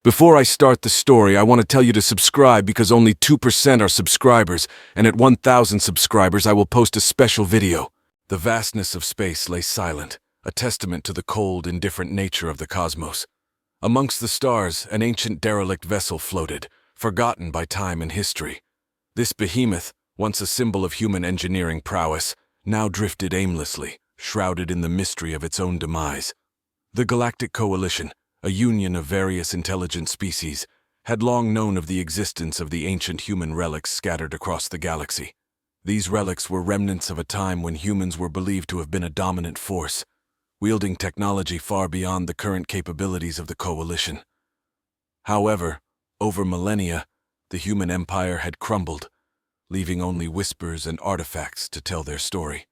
Before I start the story, I want to tell you to subscribe because only 2% are subscribers, and at 1,000 subscribers I will post a special video. The vastness of space lay silent, a testament to the cold, indifferent nature of the cosmos. Amongst the stars, an ancient derelict vessel floated, forgotten by time and history. This behemoth, once a symbol of human engineering prowess, now drifted aimlessly, shrouded in the mystery of its own demise. The Galactic Coalition, a union of various intelligent species, had long known of the existence of the ancient human relics scattered across the galaxy. These relics were remnants of a time when humans were believed to have been a dominant force, wielding technology far beyond the current capabilities of the Coalition. However, over millennia, the human empire had crumbled, leaving only whispers and artifacts to tell their story.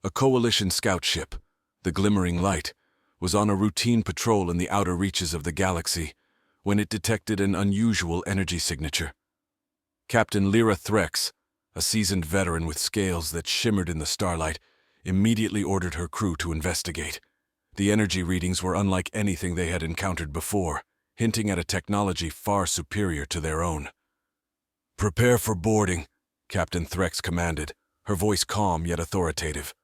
A Coalition scout ship, the Glimmering Light, was on a routine patrol in the outer reaches of the galaxy when it detected an unusual energy signature. Captain Lyra Threx, a seasoned veteran with scales that shimmered in the starlight, immediately ordered her crew to investigate. The energy readings were unlike anything they had encountered before, hinting at a technology far superior to their own. "Prepare for boarding," Captain Threx commanded, her voice calm yet authoritative.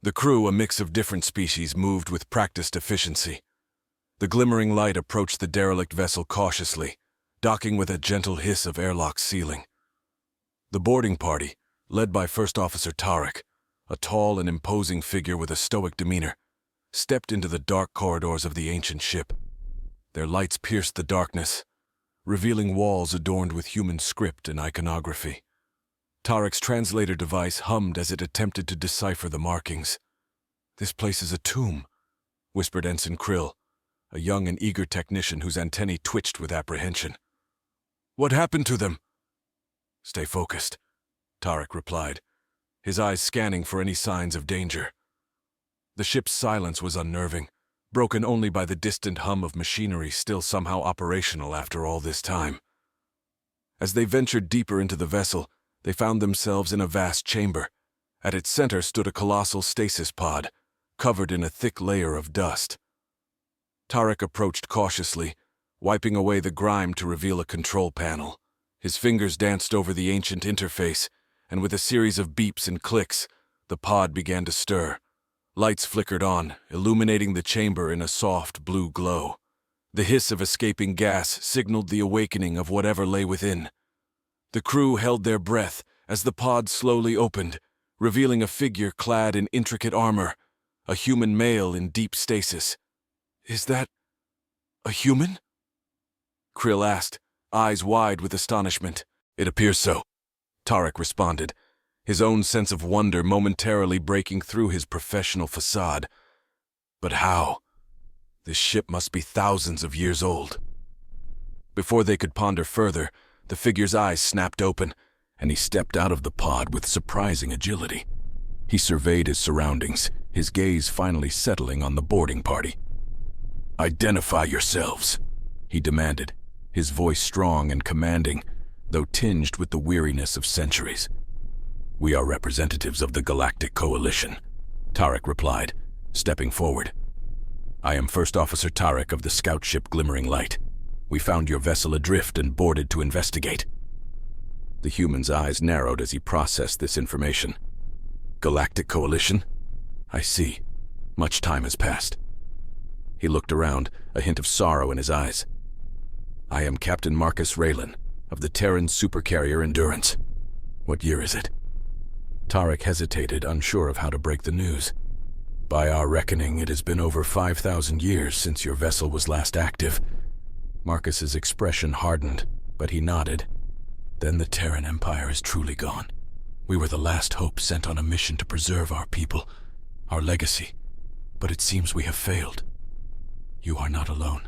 The crew, a mix of different species, moved with practiced efficiency. The Glimmering Light approached the derelict vessel cautiously, docking with a gentle hiss of airlock sealing. The boarding party, led by First Officer Tarek, a tall and imposing figure with a stoic demeanor, stepped into the dark corridors of the ancient ship. Their lights pierced the darkness, revealing walls adorned with human script and iconography. Tarek's translator device hummed as it attempted to decipher the markings. "This place is a tomb," whispered Ensign Krill, a young and eager technician whose antennae twitched with apprehension. "What happened to them?" "Stay focused," Tarek replied, his eyes scanning for any signs of danger. The ship's silence was unnerving, broken only by the distant hum of machinery still somehow operational after all this time. As they ventured deeper into the vessel, they found themselves in a vast chamber. At its center stood a colossal stasis pod, covered in a thick layer of dust. Tarek approached cautiously, wiping away the grime to reveal a control panel. His fingers danced over the ancient interface, and with a series of beeps and clicks, the pod began to stir. Lights flickered on, illuminating the chamber in a soft blue glow. The hiss of escaping gas signaled the awakening of whatever lay within. The crew held their breath as the pod slowly opened, revealing a figure clad in intricate armor, a human male in deep stasis. "Is that a human?" Krill asked, eyes wide with astonishment. "It appears so," Tarek responded, his own sense of wonder momentarily breaking through his professional facade. "But how? This ship must be thousands of years old." Before they could ponder further, the figure's eyes snapped open, and he stepped out of the pod with surprising agility. He surveyed his surroundings, his gaze finally settling on the boarding party. "Identify yourselves," he demanded, his voice strong and commanding, though tinged with the weariness of centuries. "We are representatives of the Galactic Coalition," Tarek replied, stepping forward. "I am First Officer Tarek of the scout ship Glimmering Light. We found your vessel adrift and boarded to investigate." The human's eyes narrowed as he processed this information. "Galactic Coalition? I see. Much time has passed." He looked around, a hint of sorrow in his eyes. "I am Captain Marcus Raylan, of the Terran Supercarrier Endurance. What year is it?" Tarek hesitated, unsure of how to break the news. "By our reckoning, it has been over 5,000 years since your vessel was last active." Marcus's expression hardened, but he nodded. "Then the Terran Empire is truly gone. We were the last hope sent on a mission to preserve our people, our legacy, but it seems we have failed." "You are not alone,"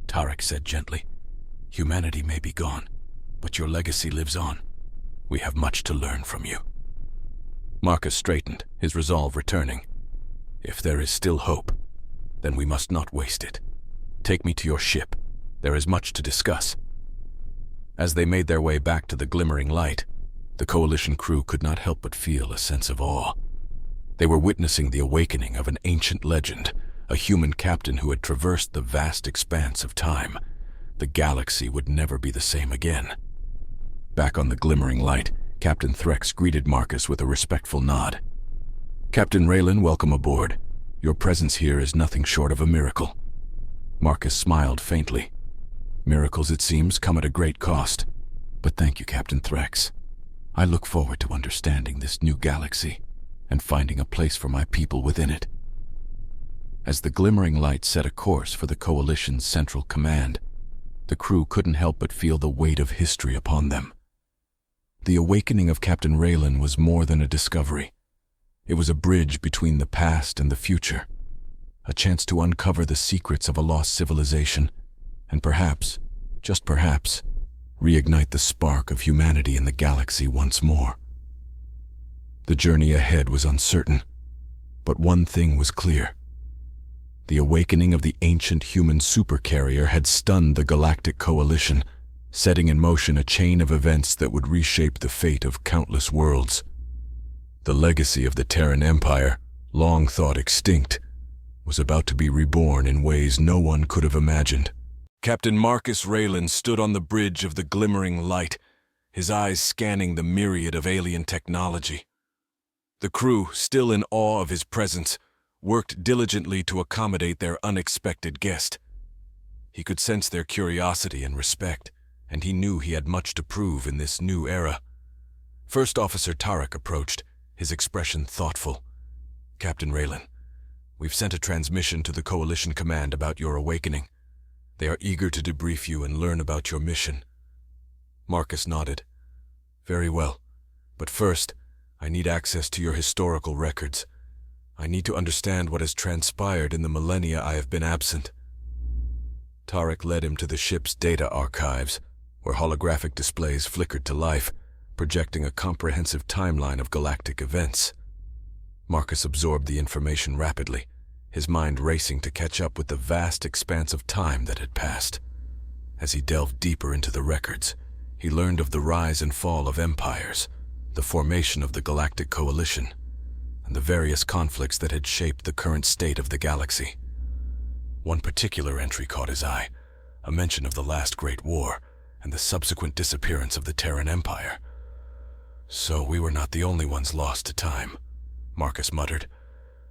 Tarek said gently. "Humanity may be gone, but your legacy lives on. We have much to learn from you." Marcus straightened, his resolve returning. "If there is still hope, then we must not waste it. Take me to your ship. There is much to discuss." As they made their way back to the Glimmering Light, the Coalition crew could not help but feel a sense of awe. They were witnessing the awakening of an ancient legend, a human captain who had traversed the vast expanse of time. The galaxy would never be the same again. Back on the glimmering light, Captain Threx greeted Marcus with a respectful nod. "Captain Raylan, welcome aboard. Your presence here is nothing short of a miracle." Marcus smiled faintly. "Miracles, it seems, come at a great cost. But thank you, Captain Threx. I look forward to understanding this new galaxy and finding a place for my people within it." As the glimmering light set a course for the Coalition's Central Command, the crew couldn't help but feel the weight of history upon them. The awakening of Captain Raylan was more than a discovery. It was a bridge between the past and the future, a chance to uncover the secrets of a lost civilization, and perhaps, just perhaps, reignite the spark of humanity in the galaxy once more. The journey ahead was uncertain, but one thing was clear. The awakening of the ancient human supercarrier had stunned the Galactic Coalition, setting in motion a chain of events that would reshape the fate of countless worlds. The legacy of the Terran Empire, long thought extinct, was about to be reborn in ways no one could have imagined. Captain Marcus Raylan stood on the bridge of the glimmering light, his eyes scanning the myriad of alien technology. The crew, still in awe of his presence, worked diligently to accommodate their unexpected guest. He could sense their curiosity and respect, and he knew he had much to prove in this new era. First Officer Tarek approached, his expression thoughtful. "Captain Raylan, we've sent a transmission to the Coalition Command about your awakening. They are eager to debrief you and learn about your mission." Marcus nodded. "Very well, but first, I need access to your historical records. I need to understand what has transpired in the millennia I have been absent." Tarek led him to the ship's data archives, where holographic displays flickered to life, projecting a comprehensive timeline of galactic events. Marcus absorbed the information rapidly, his mind racing to catch up with the vast expanse of time that had passed. As he delved deeper into the records, he learned of the rise and fall of empires, the formation of the Galactic Coalition, and the various conflicts that had shaped the current state of the galaxy. One particular entry caught his eye, a mention of the last Great War and the subsequent disappearance of the Terran Empire. "So we were not the only ones lost to time," Marcus muttered.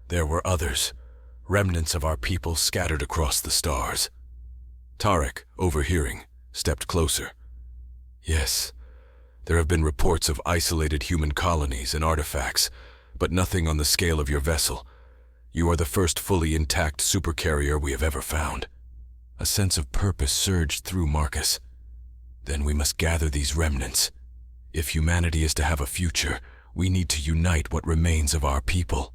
"There were others, remnants of our people scattered across the stars." Tarek, overhearing, stepped closer. "Yes, there have been reports of isolated human colonies and artifacts, but nothing on the scale of your vessel. You are the first fully intact supercarrier we have ever found." A sense of purpose surged through Marcus. "Then we must gather these remnants. If humanity is to have a future, we need to unite what remains of our people."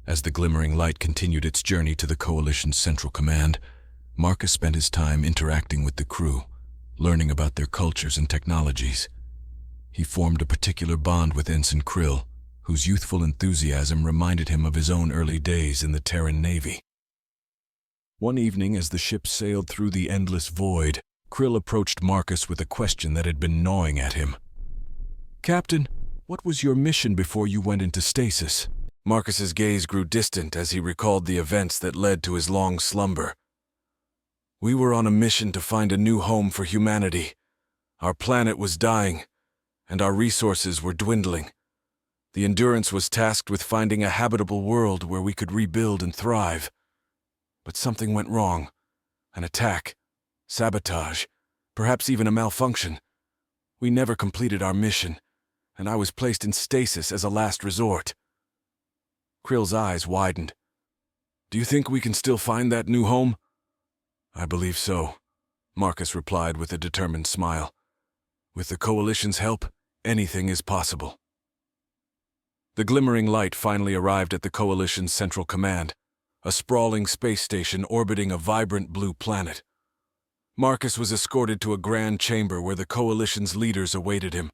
As the glimmering light continued its journey to the Coalition's Central Command, Marcus spent his time interacting with the crew, learning about their cultures and technologies. He formed a particular bond with Ensign Krill, whose youthful enthusiasm reminded him of his own early days in the Terran Navy. One evening, as the ship sailed through the endless void, Krill approached Marcus with a question that had been gnawing at him. "Captain, what was your mission before you went into stasis?" Marcus's gaze grew distant as he recalled the events that led to his long slumber. "We were on a mission to find a new home for humanity. Our planet was dying, and our resources were dwindling. The Endurance was tasked with finding a habitable world where we could rebuild and thrive. But something went wrong. An attack, sabotage, perhaps even a malfunction. We never completed our mission, and I was placed in stasis as a last resort." Krill's eyes widened. "Do you think we can still find that new home?" "I believe so," Marcus replied with a determined smile. "With the Coalition's help, anything is possible." The glimmering light finally arrived at the Coalition's Central Command, a sprawling space station orbiting a vibrant blue planet. Marcus was escorted to a grand chamber where the Coalition's leaders awaited him.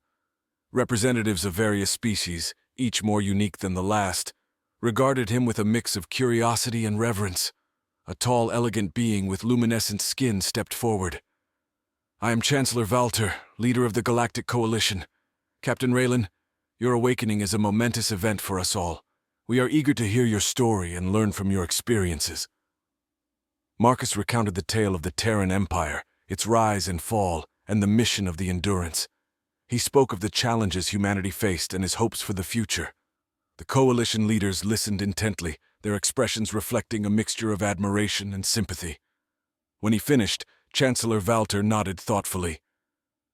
Representatives of various species, each more unique than the last, regarded him with a mix of curiosity and reverence. A tall, elegant being with luminescent skin stepped forward. "I am Chancellor Valter, leader of the Galactic Coalition. Captain Raylan, your awakening is a momentous event for us all. We are eager to hear your story and learn from your experiences." Marcus recounted the tale of the Terran Empire, its rise and fall, and the mission of the Endurance. He spoke of the challenges humanity faced and his hopes for the future. The coalition leaders listened intently, their expressions reflecting a mixture of admiration and sympathy. When he finished, Chancellor Valter nodded thoughtfully.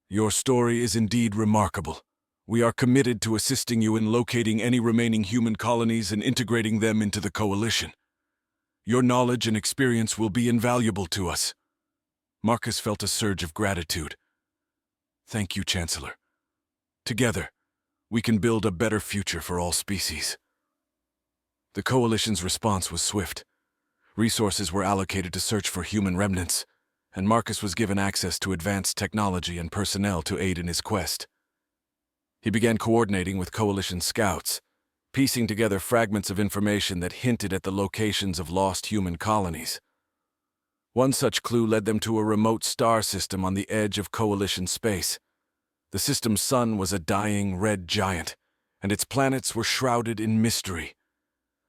"Your story is indeed remarkable. We are committed to assisting you in locating any remaining human colonies and integrating them into the coalition. Your knowledge and experience will be invaluable to us." Marcus felt a surge of gratitude. "Thank you, Chancellor. Together, we can build a better future for all species." The coalition's response was swift. Resources were allocated to search for human remnants, and Marcus was given access to advanced technology and personnel to aid in his quest. He began coordinating with coalition scouts, piecing together fragments of information that hinted at the locations of lost human colonies. One such clue led them to a remote star system on the edge of coalition space. The system's sun was a dying red giant, and its planets were shrouded in mystery.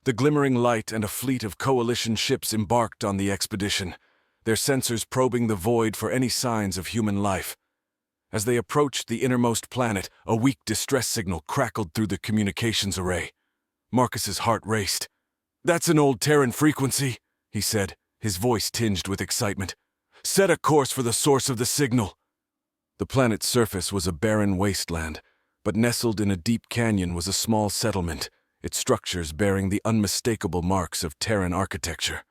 The glimmering light and a fleet of coalition ships embarked on the expedition, their sensors probing the void for any signs of human life. As they approached the innermost planet, a weak distress signal crackled through the communications array. Marcus's heart raced. "That's an old Terran frequency," he said, his voice tinged with excitement. "Set a course for the source of the signal." The planet's surface was a barren wasteland, but nestled in a deep canyon was a small settlement, its structures bearing the unmistakable marks of Terran architecture.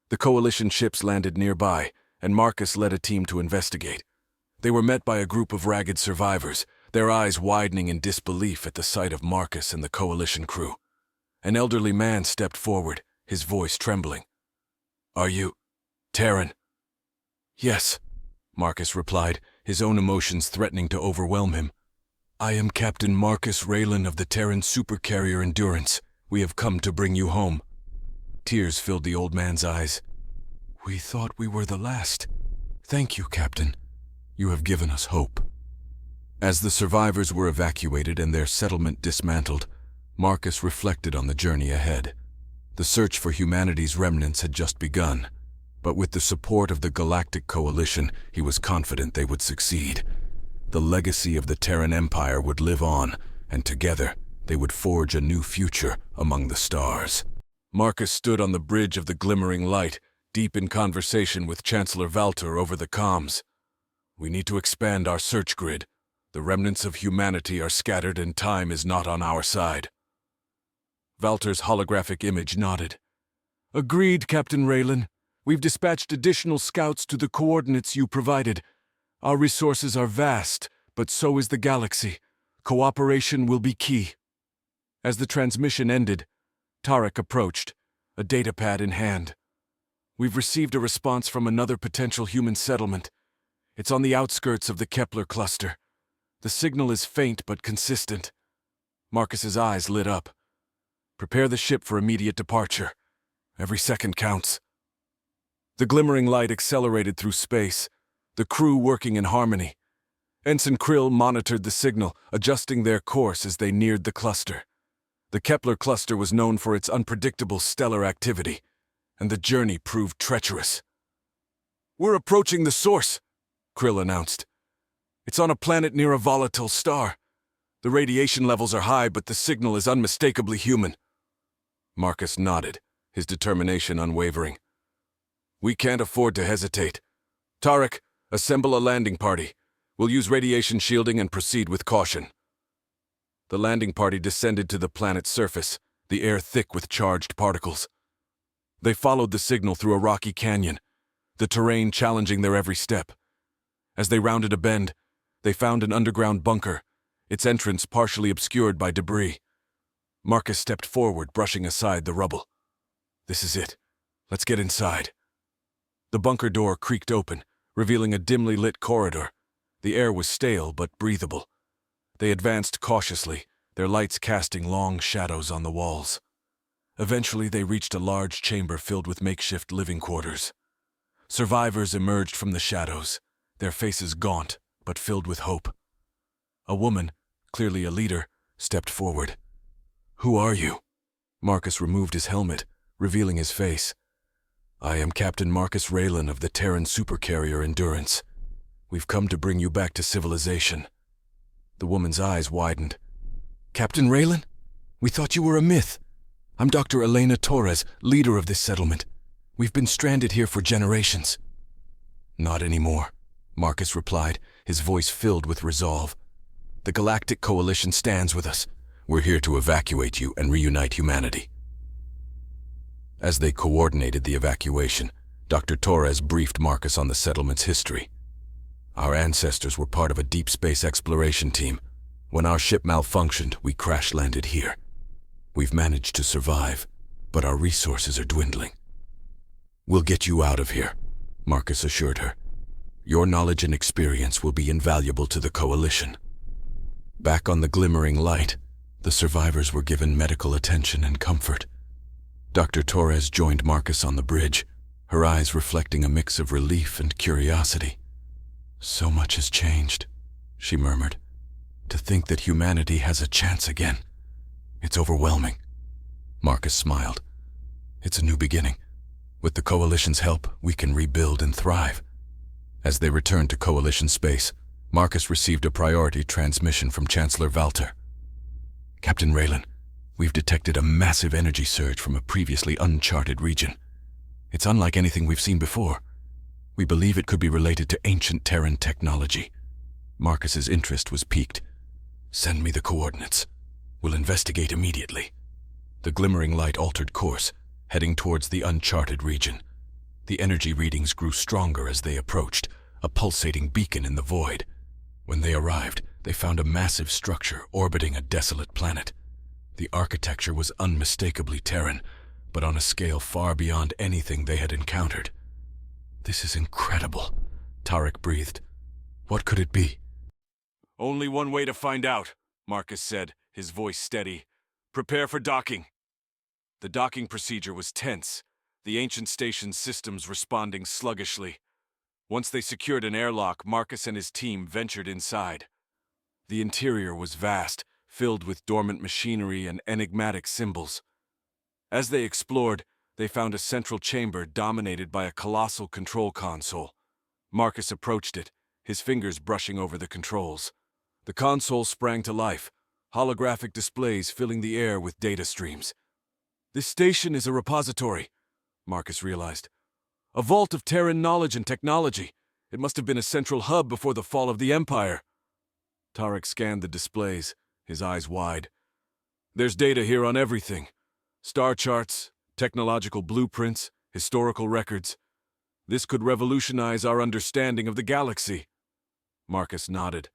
The coalition ships landed nearby, and Marcus led a team to investigate. They were met by a group of ragged survivors, their eyes widening in disbelief at the sight of Marcus and the coalition crew. An elderly man stepped forward, his voice trembling. "Are you Terran?" "Yes," Marcus replied, his own emotions threatening to overwhelm him. "I am Captain Marcus Raylan of the Terran Supercarrier Endurance. We have come to bring you home." Tears filled the old man's eyes. "We thought we were the last. Thank you, Captain. You have given us hope." As the survivors were evacuated and their settlement dismantled, Marcus reflected on the journey ahead. The search for humanity's remnants had just begun, but with the support of the Galactic Coalition, he was confident they would succeed. The legacy of the Terran Empire would live on, and together they would forge a new future among the stars. Marcus stood on the bridge of the glimmering light, deep in conversation with Chancellor Valter over the comms. "We need to expand our search grid. The remnants of humanity are scattered and time is not on our side." Valter's holographic image nodded. "Agreed, Captain Raylan. We've dispatched additional scouts to the coordinates you provided. Our resources are vast, but so is the galaxy. Cooperation will be key." As the transmission ended, Tarek approached, a datapad in hand. "We've received a response from another potential human settlement. It's on the outskirts of the Kepler cluster. The signal is faint but consistent." Marcus's eyes lit up. "Prepare the ship for immediate departure. Every second counts." The glimmering light accelerated through space, the crew working in harmony. Ensign Krill monitored the signal, adjusting their course as they neared the cluster. The Kepler cluster was known for its unpredictable stellar activity, and the journey proved treacherous. "We're approaching the source," Krill announced. "It's on a planet near a volatile star. The radiation levels are high, but the signal is unmistakably human." Marcus nodded, his determination unwavering. "We can't afford to hesitate. Tarek, assemble a landing party. We'll use radiation shielding and proceed with caution." The landing party descended to the planet's surface, the air thick with charged particles. They followed the signal through a rocky canyon, the terrain challenging their every step. As they rounded a bend, they found an underground bunker, its entrance partially obscured by debris. Marcus stepped forward, brushing aside the rubble. "This is it. Let's get inside." The bunker door creaked open, revealing a dimly lit corridor. The air was stale but breathable. They advanced cautiously, their lights casting long shadows on the walls. Eventually, they reached a large chamber filled with makeshift living quarters. Survivors emerged from the shadows, their faces gaunt but filled with hope. A woman, clearly a leader, stepped forward. "Who are you?" Marcus removed his helmet, revealing his face. I am Captain Marcus Raylan of the Terran Supercarrier Endurance. We've come to bring you back to civilization. The woman's eyes widened. Captain Raylan? We thought you were a myth. I'm Dr. Elena Torres, leader of this settlement. We've been stranded here for generations. Not anymore, Marcus replied, his voice filled with resolve. The Galactic Coalition stands with us. We're here to evacuate you and reunite humanity. As they coordinated the evacuation, Dr. Torres briefed Marcus on the settlement's history. Our ancestors were part of a deep space exploration team. When our ship malfunctioned, we crash-landed here. We've managed to survive, but our resources are dwindling. We'll get you out of here, Marcus assured her. Your knowledge and experience will be invaluable to the Coalition. Back on the glimmering light, the survivors were given medical attention and comfort. Dr. Torres joined Marcus on the bridge, her eyes reflecting a mix of relief and curiosity. So much has changed, she murmured. To think that humanity has a chance again. It's overwhelming. Marcus smiled. It's a new beginning. With the Coalition's help, we can rebuild and thrive. As they returned to Coalition space, Marcus received a priority transmission from Chancellor Valter. Captain Raylan, we've detected a massive energy surge from a previously uncharted region. It's unlike anything we've seen before. We believe it could be related to ancient Terran technology. Marcus's interest was piqued. Send me the coordinates. We'll investigate immediately. The glimmering light altered course, heading towards the uncharted region. The energy readings grew stronger as they approached, a pulsating beacon in the void. When they arrived, they found a massive structure orbiting a desolate planet. The architecture was unmistakably Terran, but on a scale far beyond anything they had encountered. This is incredible, Tarek breathed. What could it be? Only one way to find out, Marcus said, his voice steady. Prepare for docking. The docking procedure was tense, the ancient station's systems responding sluggishly. Once they secured an airlock, Marcus and his team ventured inside. The interior was vast, filled with dormant machinery and enigmatic symbols. As they explored, they found a central chamber dominated by a colossal control console. Marcus approached it, his fingers brushing over the controls. The console sprang to life, holographic displays filling the air with data streams. This station is a repository, Marcus realized. A vault of Terran knowledge and technology. It must have been a central hub before the fall of the Empire. Tarek scanned the displays, his eyes wide. There's data here on everything. Star charts, technological blueprints, historical records. This could revolutionize our understanding of the galaxy. Marcus nodded.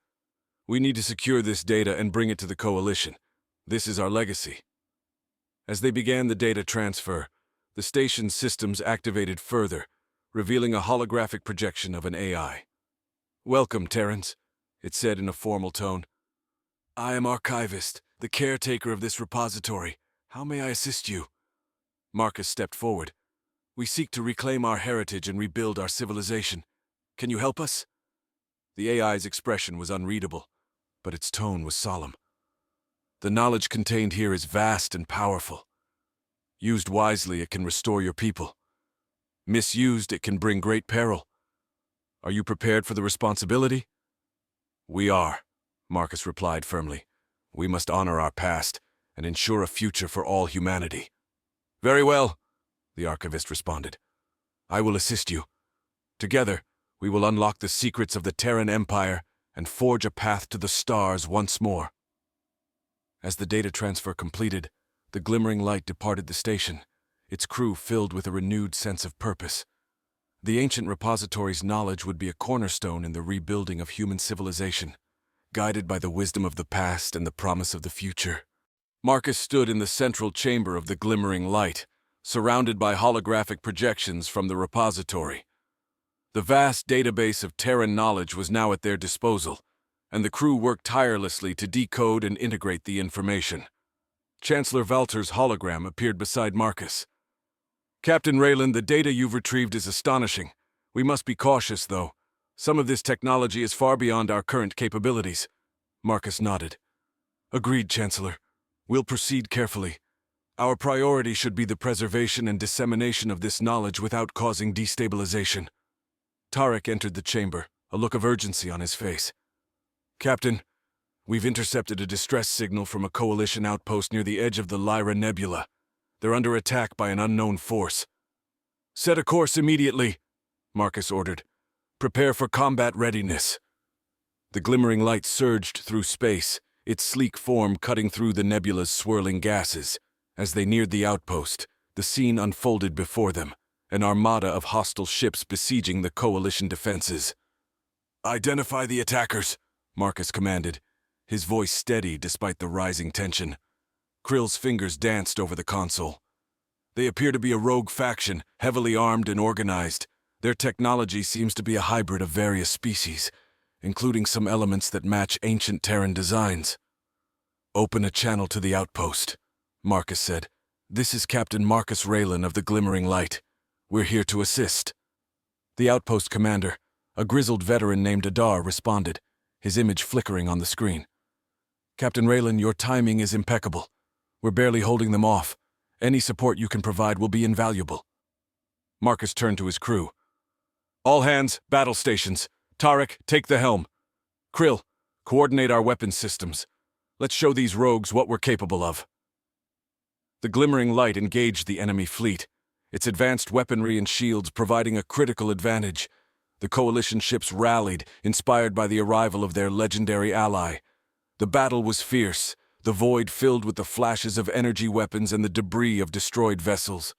We need to secure this data and bring it to the Coalition. This is our legacy. As they began the data transfer, the station's systems activated further, revealing a holographic projection of an AI. Welcome, Terrans, it said in a formal tone. I am Archivist, the caretaker of this repository. How may I assist you? Marcus stepped forward. We seek to reclaim our heritage and rebuild our civilization. Can you help us? The AI's expression was unreadable, but its tone was solemn. The knowledge contained here is vast and powerful. Used wisely, it can restore your people. Misused, it can bring great peril. Are you prepared for the responsibility? We are, Marcus replied firmly. We must honor our past and ensure a future for all humanity. Very well, the Archivist responded. I will assist you. Together, we will unlock the secrets of the Terran Empire and forge a path to the stars once more. As the data transfer completed, the glimmering light departed the station, its crew filled with a renewed sense of purpose. The ancient repository's knowledge would be a cornerstone in the rebuilding of human civilization, guided by the wisdom of the past and the promise of the future. Marcus stood in the central chamber of the glimmering light, surrounded by holographic projections from the repository. The vast database of Terran knowledge was now at their disposal, and the crew worked tirelessly to decode and integrate the information. Chancellor Valter's hologram appeared beside Marcus. Captain Raylan, the data you've retrieved is astonishing. We must be cautious, though. Some of this technology is far beyond our current capabilities. Marcus nodded. Agreed, Chancellor. We'll proceed carefully. Our priority should be the preservation and dissemination of this knowledge without causing destabilization. Tarek entered the chamber, a look of urgency on his face. Captain, we've intercepted a distress signal from a coalition outpost near the edge of the Lyra Nebula. They're under attack by an unknown force. Set a course immediately, Marcus ordered. Prepare for combat readiness. The glimmering light surged through space, its sleek form cutting through the nebula's swirling gases. As they neared the outpost, the scene unfolded before them, an armada of hostile ships besieging the coalition defenses. Identify the attackers, Marcus commanded, his voice steady despite the rising tension. Krill's fingers danced over the console. They appear to be a rogue faction, heavily armed and organized. Their technology seems to be a hybrid of various species, including some elements that match ancient Terran designs. Open a channel to the outpost, Marcus said. This is Captain Marcus Raylan of the Glimmering Light. We're here to assist. The outpost commander, a grizzled veteran named Adar, responded, his image flickering on the screen. Captain Raylan, your timing is impeccable. We're barely holding them off. Any support you can provide will be invaluable. Marcus turned to his crew. All hands, battle stations. Tarek, take the helm. Krill, coordinate our weapons systems. Let's show these rogues what we're capable of. The Glimmering Light engaged the enemy fleet, its advanced weaponry and shields providing a critical advantage. The coalition ships rallied, inspired by the arrival of their legendary ally. The battle was fierce, the void filled with the flashes of energy weapons and the debris of destroyed vessels.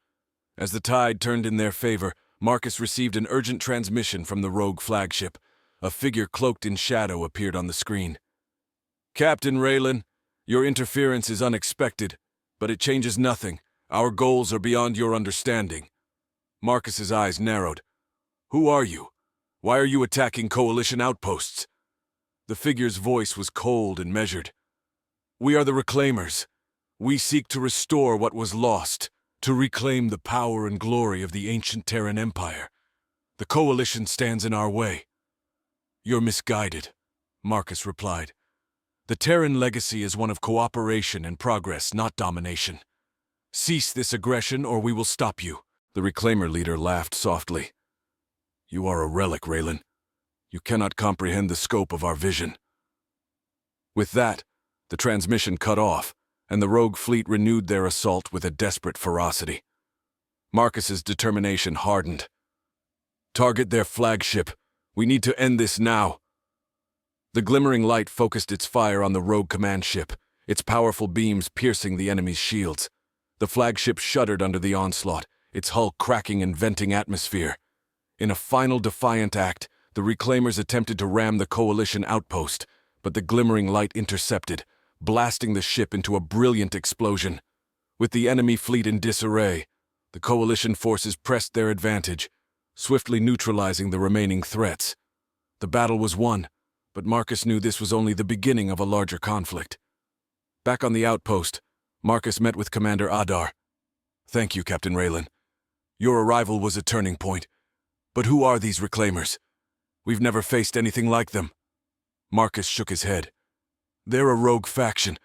As the tide turned in their favor, Marcus received an urgent transmission from the rogue flagship. A figure cloaked in shadow appeared on the screen. Captain Raylan, your interference is unexpected, but it changes nothing. Our goals are beyond your understanding. Marcus's eyes narrowed. Who are you? Why are you attacking coalition outposts? The figure's voice was cold and measured. We are the Reclaimers. We seek to restore what was lost, to reclaim the power and glory of the ancient Terran Empire. The coalition stands in our way. You're misguided, Marcus replied. The Terran legacy is one of cooperation and progress, not domination. Cease this aggression or we will stop you. The Reclaimer leader laughed softly. You are a relic, Raylan. You cannot comprehend the scope of our vision. With that, the transmission cut off, and the rogue fleet renewed their assault with a desperate ferocity. Marcus's determination hardened. Target their flagship. We need to end this now. The Glimmering Light focused its fire on the rogue command ship, its powerful beams piercing the enemy's shields. The flagship shuddered under the onslaught, its hull cracking and venting atmosphere. In a final defiant act, the Reclaimers attempted to ram the coalition outpost, but the Glimmering Light intercepted, blasting the ship into a brilliant explosion. With the enemy fleet in disarray, the coalition forces pressed their advantage, swiftly neutralizing the remaining threats. The battle was won, but Marcus knew this was only the beginning of a larger conflict. Back on the outpost, Marcus met with Commander Adar. Thank you, Captain Raylan. Your arrival was a turning point. But who are these Reclaimers? We've never faced anything like them. Marcus shook his head. They're a rogue faction,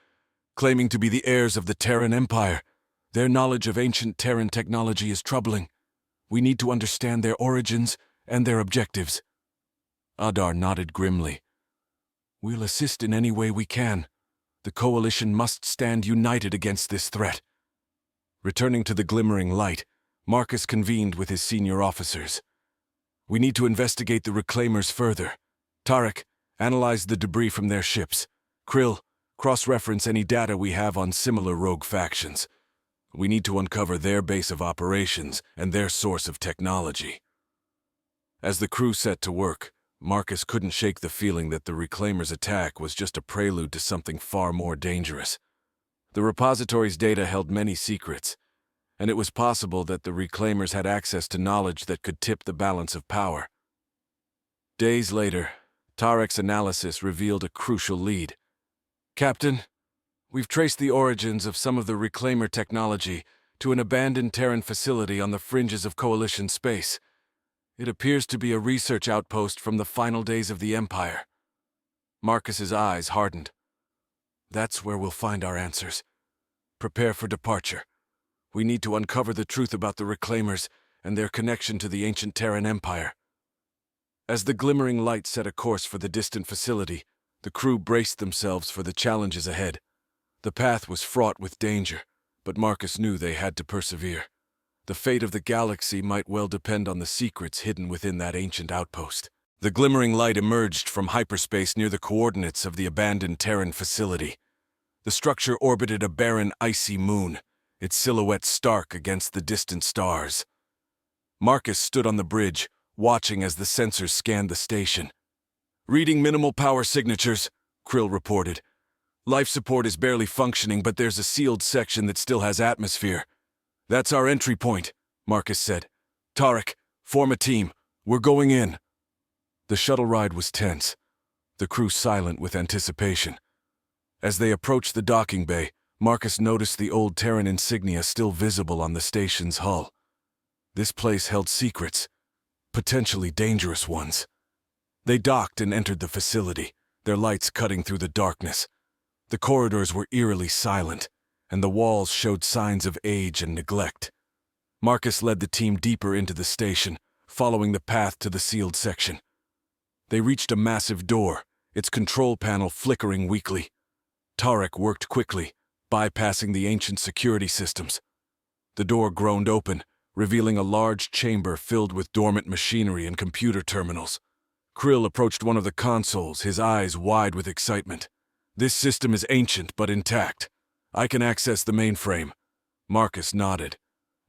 claiming to be the heirs of the Terran Empire. Their knowledge of ancient Terran technology is troubling. We need to understand their origins and their objectives. Adar nodded grimly. We'll assist in any way we can. The coalition must stand united against this threat. Returning to the Glimmering Light, Marcus convened with his senior officers. We need to investigate the Reclaimers further. Tarek, analyze the debris from their ships. Krill, cross-reference any data we have on similar rogue factions. We need to uncover their base of operations and their source of technology. As the crew set to work, Marcus couldn't shake the feeling that the Reclaimers' attack was just a prelude to something far more dangerous. The repository's data held many secrets, and it was possible that the Reclaimers had access to knowledge that could tip the balance of power. Days later, Tarek's analysis revealed a crucial lead. Captain, we've traced the origins of some of the Reclaimer technology to an abandoned Terran facility on the fringes of Coalition space. It appears to be a research outpost from the final days of the Empire. Marcus's eyes hardened. That's where we'll find our answers. Prepare for departure. We need to uncover the truth about the Reclaimers and their connection to the ancient Terran Empire. As the glimmering light set a course for the distant facility, the crew braced themselves for the challenges ahead. The path was fraught with danger, but Marcus knew they had to persevere. The fate of the galaxy might well depend on the secrets hidden within that ancient outpost. The glimmering light emerged from hyperspace near the coordinates of the abandoned Terran facility. The structure orbited a barren, icy moon, its silhouette stark against the distant stars. Marcus stood on the bridge, watching as the sensors scanned the station. "Reading minimal power signatures," Krill reported. "Life support is barely functioning, but there's a sealed section that still has atmosphere." "That's our entry point," Marcus said. "Tarek, form a team. We're going in." The shuttle ride was tense, the crew silent with anticipation. As they approached the docking bay, Marcus noticed the old Terran insignia still visible on the station's hull. This place held secrets, potentially dangerous ones. They docked and entered the facility, their lights cutting through the darkness. The corridors were eerily silent, and the walls showed signs of age and neglect. Marcus led the team deeper into the station, following the path to the sealed section. They reached a massive door, its control panel flickering weakly. Tarek worked quickly, bypassing the ancient security systems. The door groaned open, revealing a large chamber filled with dormant machinery and computer terminals. Krill approached one of the consoles, his eyes wide with excitement. "This system is ancient but intact. I can access the mainframe." Marcus nodded.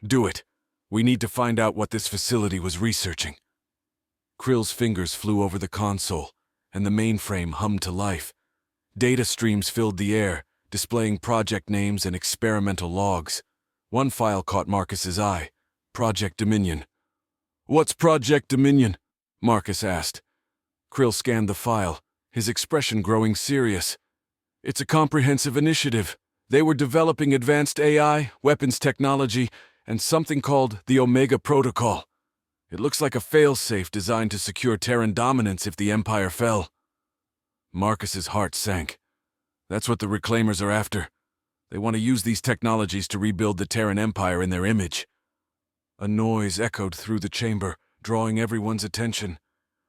"Do it. We need to find out what this facility was researching." Krill's fingers flew over the console, and the mainframe hummed to life. Data streams filled the air, displaying project names and experimental logs. One file caught Marcus's eye: Project Dominion. "What's Project Dominion?" Marcus asked. Krill scanned the file, his expression growing serious. "It's a comprehensive initiative. They were developing advanced AI, weapons technology, and something called the Omega Protocol. It looks like a failsafe designed to secure Terran dominance if the Empire fell." Marcus's heart sank. That's what the Reclaimers are after. They want to use these technologies to rebuild the Terran Empire in their image. A noise echoed through the chamber, drawing everyone's attention.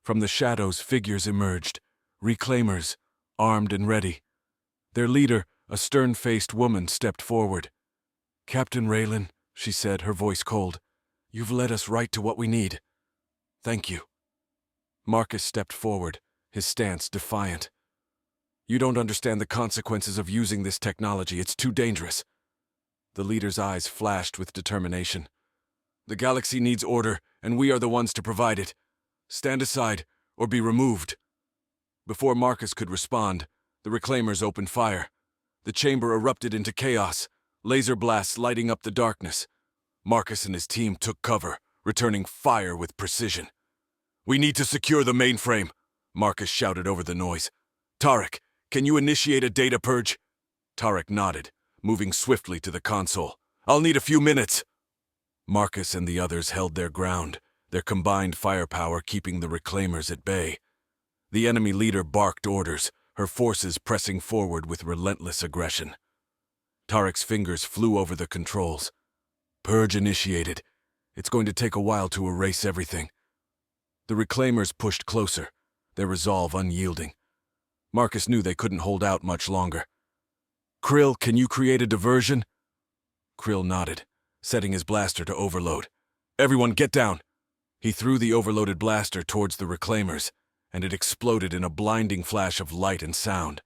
From the shadows, figures emerged, Reclaimers, armed and ready. Their leader, a stern-faced woman, stepped forward. "Captain Raylan," she said, her voice cold, "you've led us right to what we need. Thank you." Marcus stepped forward, his stance defiant. "You don't understand the consequences of using this technology. It's too dangerous." The leader's eyes flashed with determination. "The galaxy needs order, and we are the ones to provide it. Stand aside, or be removed." Before Marcus could respond, the Reclaimers opened fire. The chamber erupted into chaos, laser blasts lighting up the darkness. Marcus and his team took cover, returning fire with precision. "We need to secure the mainframe," Marcus shouted over the noise. "Tarek, can you initiate a data purge?" Tarek nodded, moving swiftly to the console. "I'll need a few minutes." Marcus and the others held their ground, their combined firepower keeping the Reclaimers at bay. The enemy leader barked orders, her forces pressing forward with relentless aggression. Tarek's fingers flew over the controls. "Purge initiated. It's going to take a while to erase everything." The Reclaimers pushed closer, their resolve unyielding. Marcus knew they couldn't hold out much longer. "Krill, can you create a diversion?" Krill nodded, setting his blaster to overload. "Everyone get down!" He threw the overloaded blaster towards the Reclaimers, and it exploded in a blinding flash of light and sound.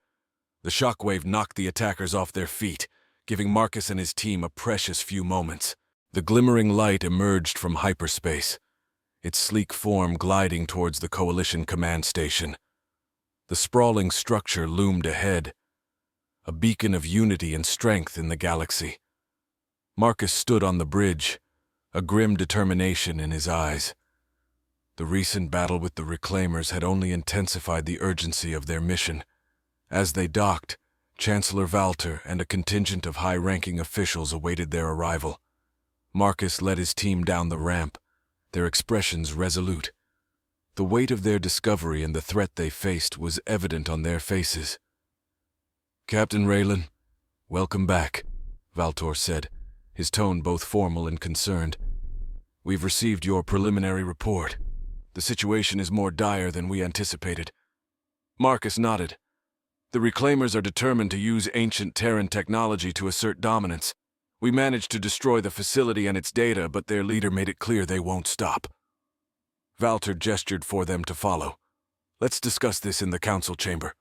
The shockwave knocked the attackers off their feet, giving Marcus and his team a precious few moments. The glimmering light emerged from hyperspace, its sleek form gliding towards the Coalition command station. The sprawling structure loomed ahead, a beacon of unity and strength in the galaxy. Marcus stood on the bridge, a grim determination in his eyes. The recent battle with the Reclaimers had only intensified the urgency of their mission. As they docked, Chancellor Valter and a contingent of high-ranking officials awaited their arrival. Marcus led his team down the ramp, their expressions resolute. The weight of their discovery and the threat they faced was evident on their faces. "Captain Raylan, welcome back," Valtor said, his tone both formal and concerned. "We've received your preliminary report. The situation is more dire than we anticipated." Marcus nodded. "The Reclaimers are determined to use ancient Terran technology to assert dominance. We managed to destroy the facility and its data, but their leader made it clear they won't stop." Valter gestured for them to follow. "Let's discuss this in the council chamber."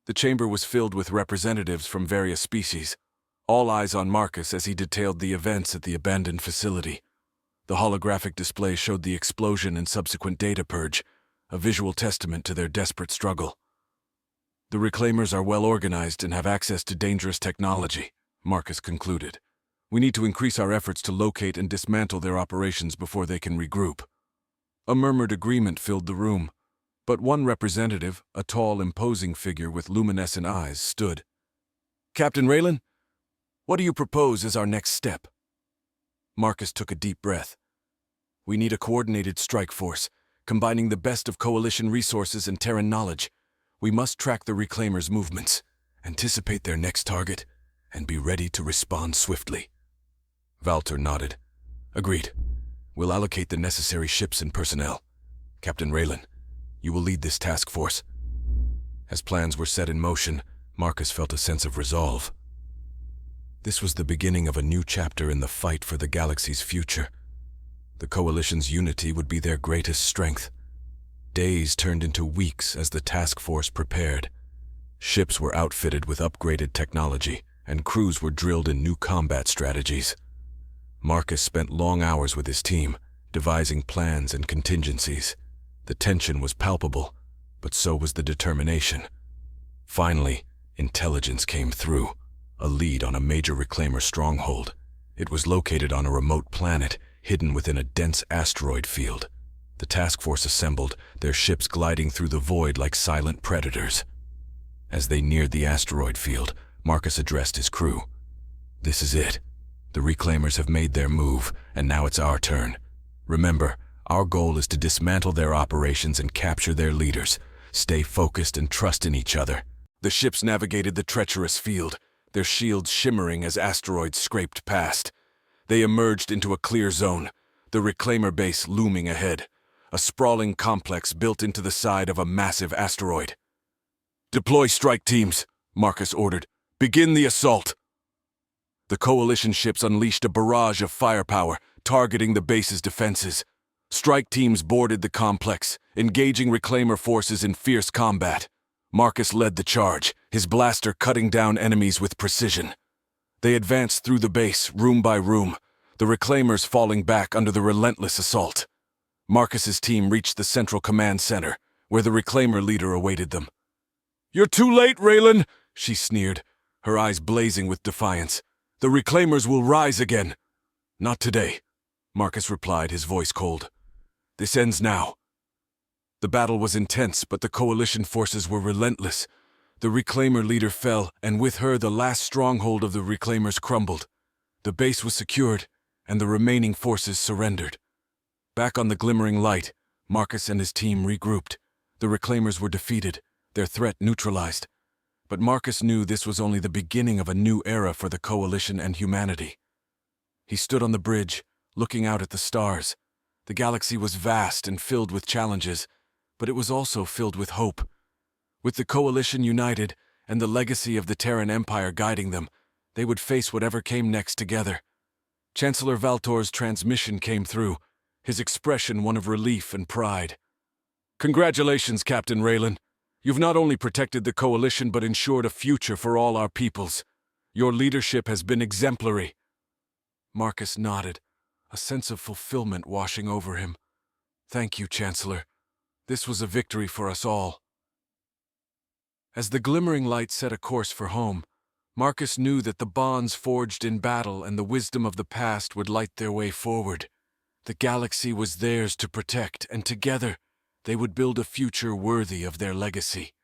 The chamber was filled with representatives from various species, all eyes on Marcus as he detailed the events at the abandoned facility. The holographic display showed the explosion and subsequent data purge, a visual testament to their desperate struggle. "The Reclaimers are well organized and have access to dangerous technology," Marcus concluded. "We need to increase our efforts to locate and dismantle their operations before they can regroup." A murmured agreement filled the room, but one representative, a tall, imposing figure with luminescent eyes, stood. "Captain Raylan, what do you propose as our next step?" Marcus took a deep breath. "We need a coordinated strike force, combining the best of Coalition resources and Terran knowledge. We must track the Reclaimers' movements, anticipate their next target, and be ready to respond swiftly." Valter nodded. "Agreed. We'll allocate the necessary ships and personnel. Captain Raylan, you will lead this task force." As plans were set in motion, Marcus felt a sense of resolve. This was the beginning of a new chapter in the fight for the galaxy's future. The Coalition's unity would be their greatest strength. Days turned into weeks as the task force prepared. Ships were outfitted with upgraded technology, and crews were drilled in new combat strategies. Marcus spent long hours with his team, devising plans and contingencies. The tension was palpable, but so was the determination. Finally, intelligence came through. A lead on a major Reclaimer stronghold. It was located on a remote planet, hidden within a dense asteroid field. The task force assembled, their ships gliding through the void like silent predators. As they neared the asteroid field, Marcus addressed his crew. "This is it. The Reclaimers have made their move, and now it's our turn. Remember, our goal is to dismantle their operations and capture their leaders. Stay focused and trust in each other." The ships navigated the treacherous field, their shields shimmering as asteroids scraped past. They emerged into a clear zone, the Reclaimer base looming ahead, a sprawling complex built into the side of a massive asteroid. "Deploy strike teams," Marcus ordered. "Begin the assault." The Coalition ships unleashed a barrage of firepower, targeting the base's defenses. Strike teams boarded the complex, engaging Reclaimer forces in fierce combat. Marcus led the charge, his blaster cutting down enemies with precision. They advanced through the base, room by room, the Reclaimers falling back under the relentless assault. Marcus's team reached the central command center, where the Reclaimer leader awaited them. "You're too late, Raylan," she sneered, her eyes blazing with defiance. "The Reclaimers will rise again." "Not today," Marcus replied, his voice cold. "This ends now." The battle was intense, but the Coalition forces were relentless. The Reclaimer leader fell, and with her the last stronghold of the Reclaimers crumbled. The base was secured, and the remaining forces surrendered. Back on the glimmering light, Marcus and his team regrouped. The Reclaimers were defeated, their threat neutralized. But Marcus knew this was only the beginning of a new era for the Coalition and humanity. He stood on the bridge, looking out at the stars. The galaxy was vast and filled with challenges, but it was also filled with hope. With the Coalition united and the legacy of the Terran Empire guiding them, they would face whatever came next together. Chancellor Valtor's transmission came through, his expression one of relief and pride. "Congratulations, Captain Raylan. You've not only protected the Coalition but ensured a future for all our peoples. Your leadership has been exemplary." Marcus nodded, a sense of fulfillment washing over him. "Thank you, Chancellor. This was a victory for us all." As the glimmering light set a course for home, Marcus knew that the bonds forged in battle and the wisdom of the past would light their way forward. The galaxy was theirs to protect, and together they would build a future worthy of their legacy.